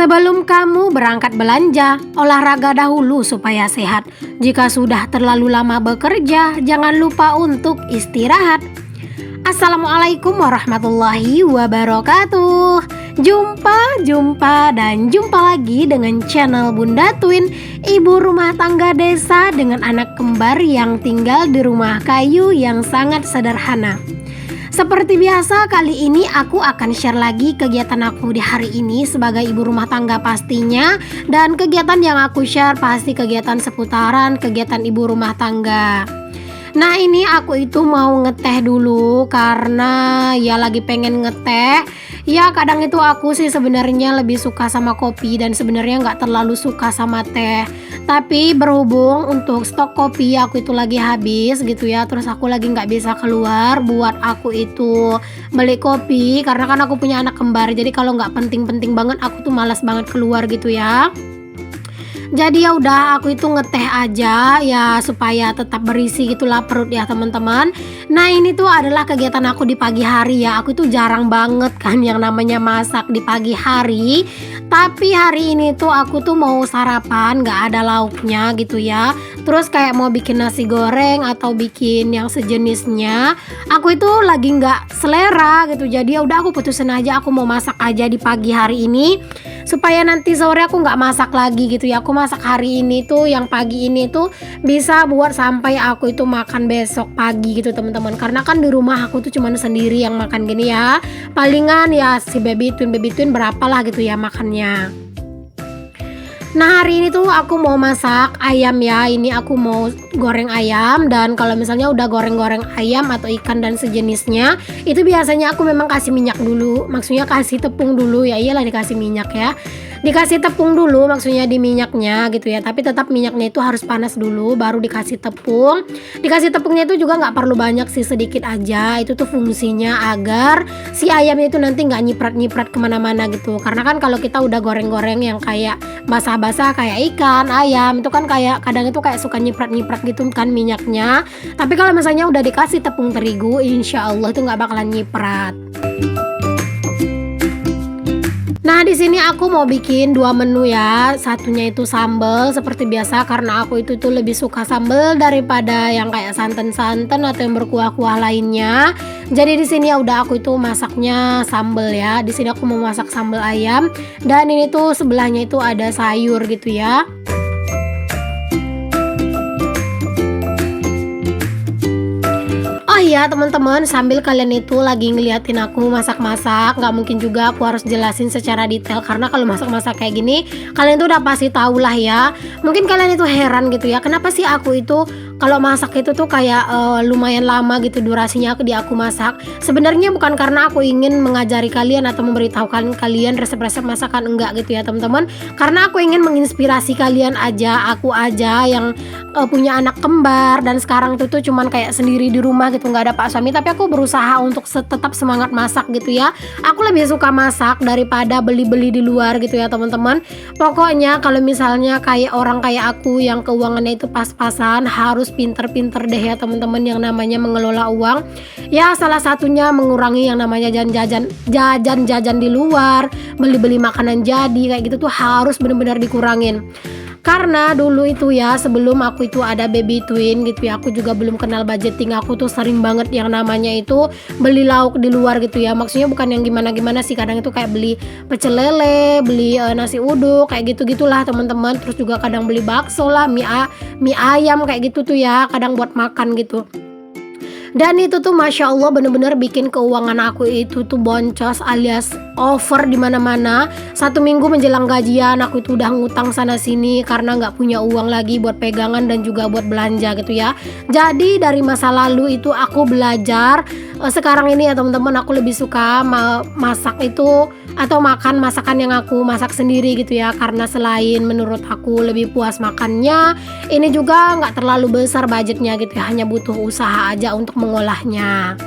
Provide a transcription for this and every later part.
Sebelum kamu berangkat belanja, olahraga dahulu supaya sehat. Jika sudah terlalu lama bekerja, jangan lupa untuk istirahat. Assalamualaikum warahmatullahi wabarakatuh. Jumpa lagi dengan channel Bunda Twin, ibu rumah tangga desa dengan anak kembar yang tinggal di rumah kayu yang sangat sederhana. Seperti biasa, kali ini aku akan share lagi kegiatan aku di hari ini sebagai ibu rumah tangga pastinya. Dan kegiatan yang aku share pasti kegiatan seputaran kegiatan ibu rumah tangga. Nah, ini aku itu mau ngeteh dulu karena ya lagi pengen ngeteh. Ya kadang itu aku sih sebenarnya lebih suka sama kopi dan sebenarnya nggak terlalu suka sama teh. Tapi berhubung untuk stok kopi aku itu lagi habis gitu ya. Terus aku lagi nggak bisa keluar buat aku itu beli kopi karena kan aku punya anak kembar. Jadi kalau nggak penting-penting banget aku tuh malas banget keluar gitu ya. Jadi ya udah aku itu ngeteh aja ya supaya tetap berisi gitulah perut ya teman-teman. Nah, ini tuh adalah kegiatan aku di pagi hari ya. Aku tuh jarang banget kan yang namanya masak di pagi hari. Tapi hari ini tuh aku tuh mau sarapan nggak ada lauknya gitu ya. Terus kayak mau bikin nasi goreng atau bikin yang sejenisnya. Aku itu lagi nggak selera gitu. Jadi ya udah aku putusin aja aku mau masak aja di pagi hari ini. Supaya nanti sore aku nggak masak lagi gitu ya. Aku masak hari ini tuh yang pagi ini tuh bisa buat sampai aku itu makan besok pagi gitu teman-teman. Karena kan di rumah aku tuh cuman sendiri yang makan gini ya. Palingan ya si baby twin berapalah gitu ya makannya. Nah, hari ini tuh aku mau masak ayam ya. Ini aku mau goreng ayam. Dan kalau misalnya udah goreng-goreng ayam atau ikan dan sejenisnya, itu biasanya aku memang kasih minyak dulu. Maksudnya kasih tepung dulu ya. Iyalah dikasih minyak ya. Dikasih tepung dulu maksudnya di minyaknya gitu ya. Tapi tetap minyaknya itu harus panas dulu baru dikasih tepung. Dikasih tepungnya itu juga nggak perlu banyak sih, sedikit aja. Itu tuh fungsinya agar si ayamnya itu nanti nggak nyiprat-nyiprat kemana-mana gitu. Karena kan kalau kita udah goreng-goreng yang kayak basah-basah kayak ikan, ayam itu kan kayak kadang itu kayak suka nyiprat-nyiprat gitu kan minyaknya. Tapi kalau misalnya udah dikasih tepung terigu, insya Allah itu nggak bakalan nyiprat. Nah, di sini aku mau bikin dua menu ya. Satunya itu sambal seperti biasa karena aku itu tuh lebih suka sambal daripada yang kayak santan-santan atau yang berkuah-kuah lainnya. Jadi di sini ya udah aku itu masaknya sambal ya. Di sini aku mau masak sambal ayam dan ini tuh sebelahnya itu ada sayur gitu ya. Oh iya teman-teman, sambil kalian itu lagi ngeliatin aku masak-masak, nggak mungkin juga aku harus jelasin secara detail karena kalau masak-masak kayak gini kalian tuh udah pasti tahu lah ya. Mungkin kalian itu heran gitu ya, kenapa sih aku itu kalau masak itu tuh kayak lumayan lama gitu durasinya aku masak. Sebenarnya bukan karena aku ingin mengajari kalian atau memberitahukan kalian resep-resep masakan, enggak gitu ya teman-teman. Karena aku ingin menginspirasi kalian aja, aku aja yang punya anak kembar dan sekarang tuh cuman kayak sendiri di rumah gitu, nggak ada pak suami, tapi aku berusaha untuk tetap semangat masak gitu ya. Aku lebih suka masak daripada beli-beli di luar gitu ya teman-teman. Pokoknya kalau misalnya kayak orang kayak aku yang keuangannya itu pas-pasan, harus pinter-pinter deh ya teman-teman yang namanya mengelola uang. Ya salah satunya mengurangi yang namanya jajan di luar, beli-beli makanan jadi kayak gitu tuh harus benar-benar dikurangin. Karena dulu itu ya sebelum aku itu ada baby twin gitu ya, aku juga belum kenal budgeting. Aku tuh sering banget yang namanya itu beli lauk di luar gitu ya. Maksudnya bukan yang gimana-gimana sih, kadang itu kayak beli pecel lele, beli nasi uduk kayak gitu-gitulah teman-teman. Terus juga kadang beli bakso lah, mie ayam kayak gitu tuh ya, kadang buat makan gitu. Dan itu tuh masya Allah bener-bener bikin keuangan aku itu tuh boncos alias over di mana-mana. 1 minggu menjelang gajian aku itu udah ngutang sana sini karena nggak punya uang lagi buat pegangan dan juga buat belanja gitu ya. Jadi dari masa lalu itu aku belajar. Sekarang ini ya teman-teman, aku lebih suka masak itu atau makan masakan yang aku masak sendiri gitu ya. Karena selain menurut aku lebih puas makannya, ini juga nggak terlalu besar budgetnya gitu ya, hanya butuh usaha aja untuk mengolahnya.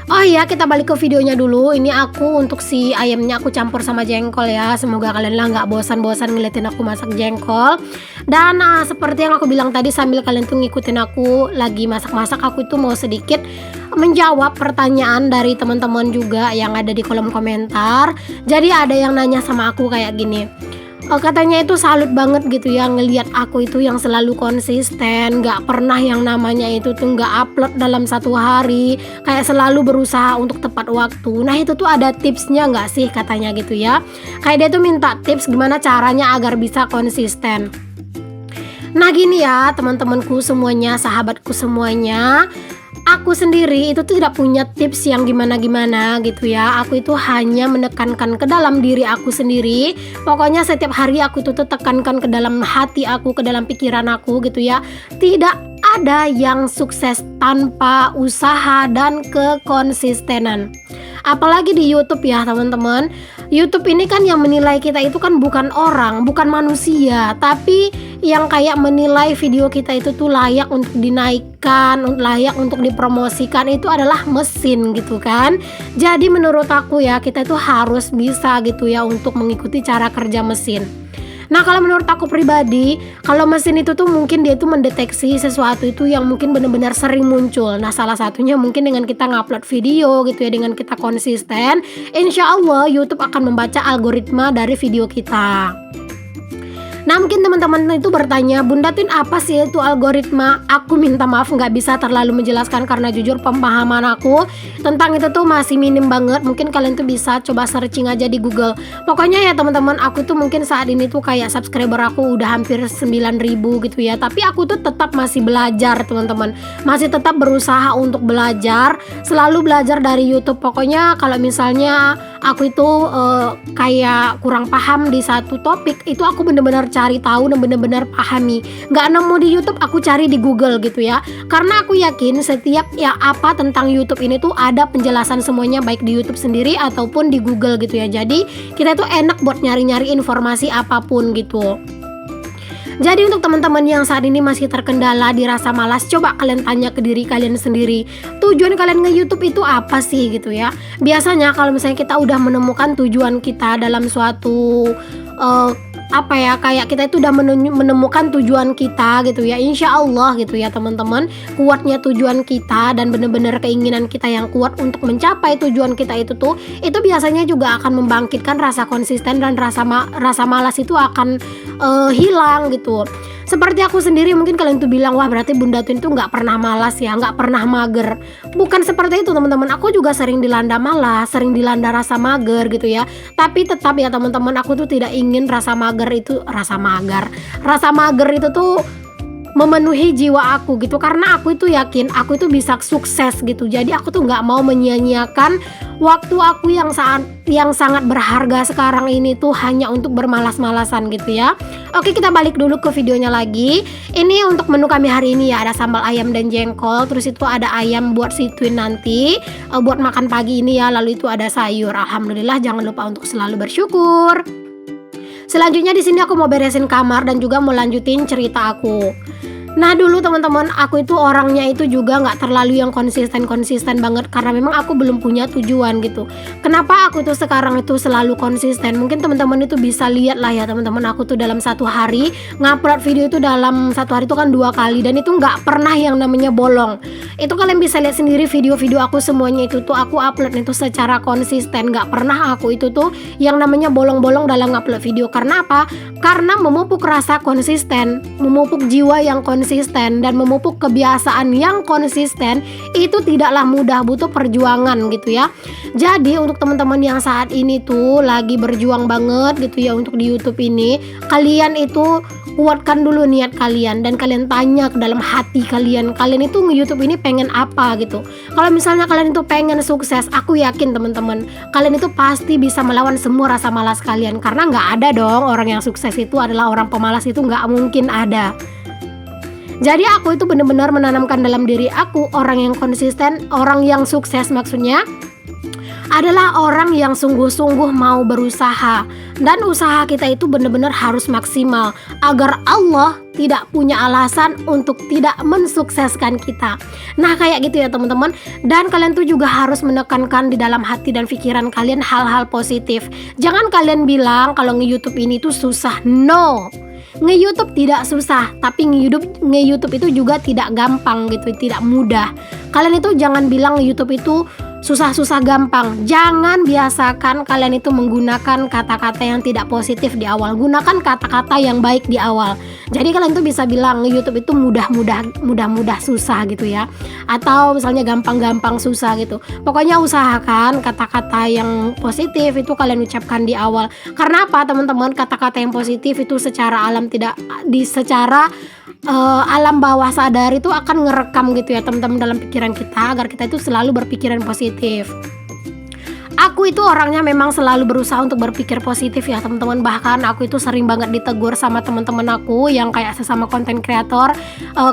Oh iya, kita balik ke videonya dulu. Ini aku untuk si ayamnya aku campur sama jengkol ya. Semoga kalian lah nggak bosan-bosan ngeliatin aku masak jengkol. Dan seperti yang aku bilang tadi, sambil kalian tuh ngikutin aku lagi masak-masak, aku tuh mau sedikit menjawab pertanyaan dari teman-teman juga yang ada di kolom komentar. Jadi ada yang nanya sama aku kayak gini. Katanya itu salut banget gitu ya ngelihat aku itu yang selalu konsisten, gak pernah yang namanya itu tuh gak upload dalam satu hari, kayak selalu berusaha untuk tepat waktu. Nah itu tuh ada tipsnya gak sih katanya gitu ya. Kayak dia tuh minta tips gimana caranya agar bisa konsisten. Nah gini ya teman-temanku semuanya, sahabatku semuanya, aku sendiri itu tidak punya tips yang gimana-gimana gitu ya. Aku itu hanya menekankan ke dalam diri aku sendiri. Pokoknya setiap hari aku tuh tekankan ke dalam hati aku, ke dalam pikiran aku gitu ya. Tidak ada yang sukses tanpa usaha dan kekonsistenan. Apalagi di YouTube ya teman-teman. YouTube ini kan yang menilai kita itu kan bukan orang, bukan manusia, tapi yang kayak menilai video kita itu tuh layak untuk dinaikkan, layak untuk dipromosikan itu adalah mesin gitu kan. Jadi menurut aku ya, kita itu harus bisa gitu ya untuk mengikuti cara kerja mesin. Nah kalau menurut aku pribadi, kalau mesin itu tuh mungkin dia tuh mendeteksi sesuatu itu yang mungkin benar-benar sering muncul. Nah salah satunya mungkin dengan kita ngupload video gitu ya, dengan kita konsisten, insya Allah YouTube akan membaca algoritma dari video kita. Nah mungkin teman-teman itu bertanya, Bunda Twin apa sih itu algoritma? Aku minta maaf nggak bisa terlalu menjelaskan karena jujur pemahaman aku tentang itu tuh masih minim banget. Mungkin kalian tuh bisa coba searching aja di Google. Pokoknya ya teman-teman, aku tuh mungkin saat ini tuh kayak subscriber aku udah hampir 9.000 gitu ya. Tapi aku tuh tetap masih belajar teman-teman. Masih tetap berusaha untuk belajar, selalu belajar dari YouTube. Pokoknya kalau misalnya aku itu kayak kurang paham di satu topik, itu aku bener-bener cari tahu dan bener-bener pahami. Nggak nemu di YouTube, aku cari di Google gitu ya. Karena aku yakin setiap ya apa tentang YouTube ini tuh ada penjelasan semuanya, baik di YouTube sendiri ataupun di Google gitu ya. Jadi kita tuh enak buat nyari-nyari informasi apapun gitu. Jadi untuk teman-teman yang saat ini masih terkendala di rasa malas, coba kalian tanya ke diri kalian sendiri, tujuan kalian nge-YouTube itu apa sih gitu ya. Biasanya kalau misalnya kita udah menemukan tujuan kita dalam suatu kayak kita itu udah menemukan tujuan kita gitu ya, insya Allah gitu ya teman-teman, kuatnya tujuan kita dan benar-benar keinginan kita yang kuat untuk mencapai tujuan kita itu biasanya juga akan membangkitkan rasa konsisten dan rasa malas itu akan hilang gitu. Seperti aku sendiri, mungkin kalian tuh bilang, wah berarti Bunda Twin tuh nggak pernah malas ya, nggak pernah mager. Bukan seperti itu teman-teman, aku juga sering dilanda malas, sering dilanda rasa mager gitu ya. Tapi tetap ya teman-teman, aku tuh tidak ingin rasa mager itu tuh memenuhi jiwa aku gitu, karena aku itu yakin aku itu bisa sukses gitu. Jadi aku tuh nggak mau menyia-nyiakan waktu aku yang sangat berharga sekarang ini tuh hanya untuk bermalas-malasan gitu ya. Oke, kita balik dulu ke videonya lagi. Ini untuk menu kami hari ini ya, ada sambal ayam dan jengkol, terus itu ada ayam buat si Twin nanti buat makan pagi ini ya, lalu itu ada sayur. Alhamdulillah, jangan lupa untuk selalu bersyukur. Selanjutnya di sini aku mau beresin kamar dan juga mau lanjutin cerita aku. Nah dulu teman-teman, aku itu orangnya itu juga nggak terlalu yang konsisten banget, karena memang aku belum punya tujuan gitu. Kenapa aku tuh sekarang itu selalu konsisten? Mungkin teman-teman itu bisa lihat lah ya teman-teman, aku tuh dalam satu hari ngupload video itu dalam satu hari itu kan 2 kali, dan itu nggak pernah yang namanya bolong. Itu kalian bisa lihat sendiri video-video aku semuanya itu tuh aku upload itu secara konsisten, nggak pernah aku itu tuh yang namanya bolong-bolong dalam ngupload video. Karena apa? Karena memupuk rasa konsisten, memupuk jiwa yang konsisten, dan memupuk kebiasaan yang konsisten itu tidaklah mudah, butuh perjuangan gitu ya. Jadi untuk teman-teman yang saat ini tuh lagi berjuang banget gitu ya untuk di YouTube ini, kalian itu kuatkan dulu niat kalian dan kalian tanya ke dalam hati kalian itu nge-YouTube ini pengen apa gitu. Kalau misalnya kalian itu pengen sukses, aku yakin teman-teman, kalian itu pasti bisa melawan semua rasa malas kalian, karena nggak ada dong orang yang sukses itu adalah orang pemalas, itu nggak mungkin ada. Jadi aku itu benar-benar menanamkan dalam diri aku orang yang konsisten, orang yang sukses maksudnya adalah orang yang sungguh-sungguh mau berusaha, dan usaha kita itu benar-benar harus maksimal agar Allah tidak punya alasan untuk tidak mensukseskan kita. Nah kayak gitu ya teman-teman. Dan kalian tuh juga harus menekankan di dalam hati dan pikiran kalian hal-hal positif. Jangan kalian bilang kalau nge-YouTube ini tuh susah. No, nge-YouTube tidak susah, tapi nge-YouTube itu juga tidak gampang gitu, tidak mudah. Kalian itu jangan bilang nge-YouTube itu susah-susah gampang. Jangan biasakan kalian itu menggunakan kata-kata yang tidak positif di awal. Gunakan kata-kata yang baik di awal. Jadi kalian tuh bisa bilang YouTube itu mudah-mudah susah gitu ya. Atau misalnya gampang-gampang susah gitu. Pokoknya usahakan kata-kata yang positif itu kalian ucapkan di awal. Karena apa teman-teman? Kata-kata yang positif itu secara alam bawah sadar itu akan ngerekam gitu ya teman-teman dalam pikiran kita, agar kita itu selalu berpikiran positif. Aku itu orangnya memang selalu berusaha untuk berpikir positif ya teman-teman. Bahkan aku itu sering banget ditegur sama teman-teman aku yang kayak sesama konten kreator.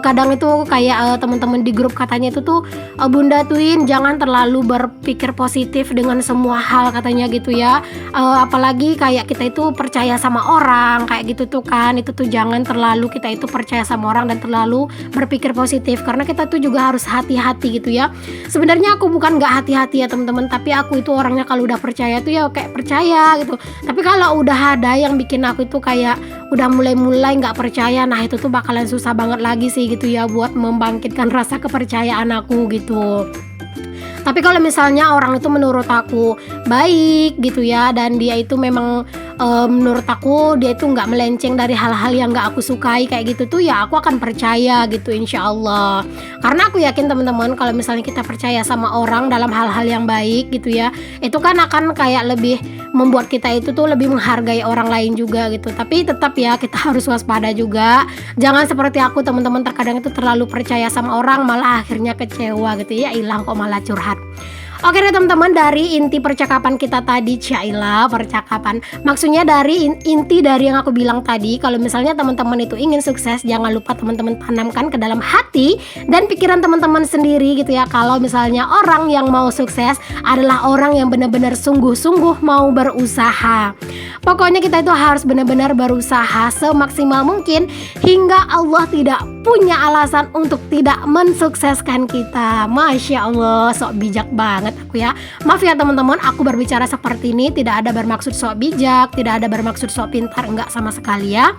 Kadang itu kayak teman-teman di grup katanya itu tuh Bunda Twin jangan terlalu berpikir positif dengan semua hal katanya gitu ya. Apalagi kayak kita itu percaya sama orang kayak gitu tuh kan. Itu tuh jangan terlalu kita itu percaya sama orang dan terlalu berpikir positif, karena kita tuh juga harus hati-hati gitu ya. Sebenarnya aku bukan gak hati-hati ya teman-teman, tapi aku itu orangnya kalau udah percaya tuh ya kayak percaya gitu. Tapi kalau udah ada yang bikin aku itu kayak udah mulai nggak percaya, nah itu tuh bakalan susah banget lagi sih gitu ya buat membangkitkan rasa kepercayaan aku gitu. Tapi kalau misalnya orang itu menurut aku baik gitu ya, dan dia itu memang menurut aku dia itu nggak melenceng dari hal-hal yang nggak aku sukai kayak gitu tuh ya aku akan percaya gitu insya Allah. Karena aku yakin teman-teman kalau misalnya kita percaya sama orang dalam hal-hal yang baik gitu ya, itu kan akan kayak lebih membuat kita itu tuh lebih menghargai orang lain juga gitu. Tapi tetap ya kita harus waspada juga. Jangan seperti aku teman-teman, terkadang itu terlalu percaya sama orang malah akhirnya kecewa gitu ya, hilang kok malah curhat. Oke deh teman-teman, dari inti percakapan kita tadi, Cyaila, percakapan maksudnya dari inti dari yang aku bilang tadi, kalau misalnya teman-teman itu ingin sukses, jangan lupa teman-teman tanamkan ke dalam hati dan pikiran teman-teman sendiri gitu ya. Kalau misalnya orang yang mau sukses adalah orang yang benar-benar sungguh-sungguh mau berusaha. Pokoknya kita itu harus benar-benar berusaha semaksimal mungkin hingga Allah tidak punya alasan untuk tidak mensukseskan kita. Masya Allah, sok bijak banget aku ya. Maaf ya teman-teman, aku berbicara seperti ini tidak ada bermaksud sok bijak, tidak ada bermaksud sok pintar, enggak sama sekali ya.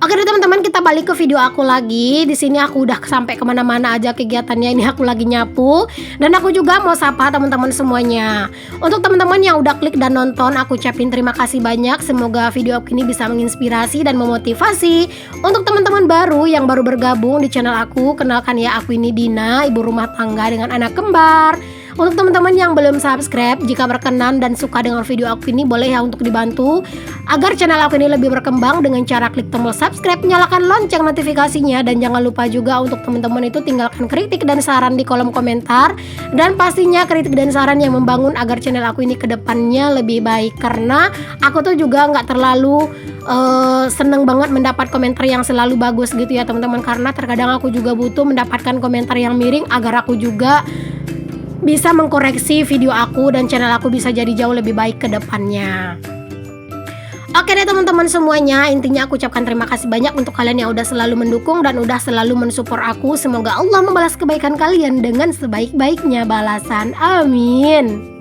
Oke deh teman-teman, kita balik ke video aku lagi. Di sini aku udah sampai kemana-mana aja kegiatannya. Ini aku lagi nyapu dan aku juga mau sapa teman-teman semuanya. Untuk teman-teman yang udah klik dan nonton, aku ucapin terima kasih banyak. Semoga video aku ini bisa menginspirasi dan memotivasi. Untuk teman-teman baru yang baru bergabung di channel aku, kenalkan ya, aku ini Dina, ibu rumah tangga dengan anak kembar. Untuk teman-teman yang belum subscribe, jika berkenan dan suka dengan video aku ini, boleh ya untuk dibantu agar channel aku ini lebih berkembang dengan cara klik tombol subscribe, nyalakan lonceng notifikasinya, dan jangan lupa juga untuk teman-teman itu tinggalkan kritik dan saran di kolom komentar, dan pastinya kritik dan saran yang membangun agar channel aku ini kedepannya lebih baik. Karena aku tuh juga nggak terlalu seneng banget mendapat komentar yang selalu bagus gitu ya teman-teman, karena terkadang aku juga butuh mendapatkan komentar yang miring agar aku juga bisa mengkoreksi video aku dan channel aku bisa jadi jauh lebih baik ke depannya. Oke deh teman-teman semuanya, intinya aku ucapkan terima kasih banyak untuk kalian yang udah selalu mendukung dan udah selalu mensupport aku. Semoga Allah membalas kebaikan kalian dengan sebaik-baiknya balasan. Amin.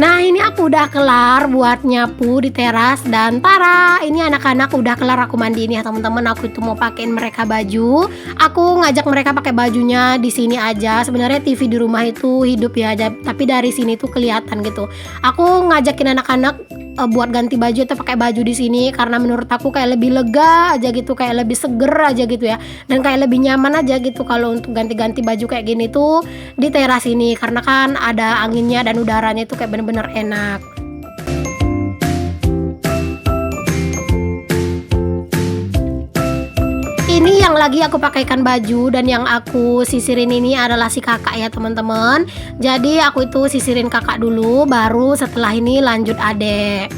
Nah ini aku udah kelar buat nyapu di teras, dan tara, ini anak-anak udah kelar aku mandiin ya teman-teman. Aku itu mau pakein mereka baju. Aku ngajak mereka pakai bajunya di sini aja. Sebenarnya TV di rumah itu hidup ya, tapi dari sini tuh kelihatan gitu. Aku ngajakin anak-anak buat ganti baju atau pakai baju di sini karena menurut aku kayak lebih lega aja gitu, kayak lebih seger aja gitu ya, dan kayak lebih nyaman aja gitu kalau untuk ganti-ganti baju kayak gini tuh di teras ini, karena kan ada anginnya dan udaranya itu kayak bener-bener enak. Ini yang lagi aku pakaikan baju dan yang aku sisirin ini adalah si kakak ya teman-teman. Jadi aku itu sisirin kakak dulu, baru setelah ini lanjut adek.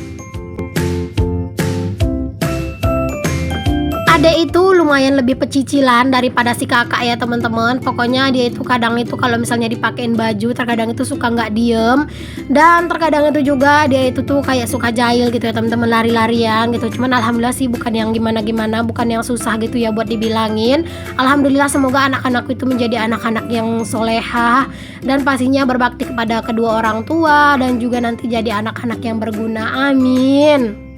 adek itu lumayan lebih pecicilan daripada si kakak ya teman-teman. Pokoknya dia itu kadang itu kalau misalnya dipakein baju terkadang itu suka nggak diem, dan terkadang itu juga dia itu tuh kayak suka jahil gitu ya teman-teman, lari-larian gitu. Cuman alhamdulillah sih bukan yang gimana-gimana, bukan yang susah gitu ya buat dibilangin. Alhamdulillah, semoga anak-anakku itu menjadi anak-anak yang solehah dan pastinya berbakti kepada kedua orang tua dan juga nanti jadi anak-anak yang berguna, amin.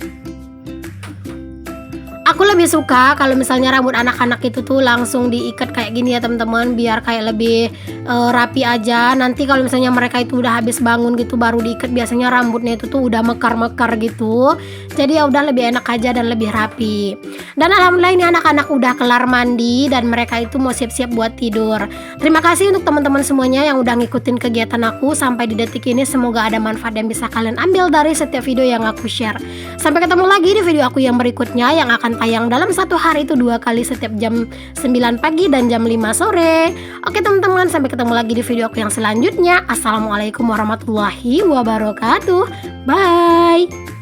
Aku lebih suka kalau misalnya rambut anak-anak itu tuh langsung diikat kayak gini ya teman-teman, biar kayak lebih rapi aja. Nanti kalau misalnya mereka itu udah habis bangun gitu baru diikat, biasanya rambutnya itu tuh udah mekar-mekar gitu. Jadi ya udah lebih enak aja dan lebih rapi. Dan alhamdulillah ini anak-anak udah kelar mandi dan mereka itu mau siap-siap buat tidur. Terima kasih untuk teman-teman semuanya yang udah ngikutin kegiatan aku sampai di detik ini. Semoga ada manfaat yang bisa kalian ambil dari setiap video yang aku share. Sampai ketemu lagi di video aku yang berikutnya yang akan tayang dalam satu hari itu 2 kali setiap jam 9 pagi dan jam 5 sore. Oke teman-teman, sampai ketemu lagi di video aku yang selanjutnya. Assalamualaikum warahmatullahi wabarakatuh. Bye.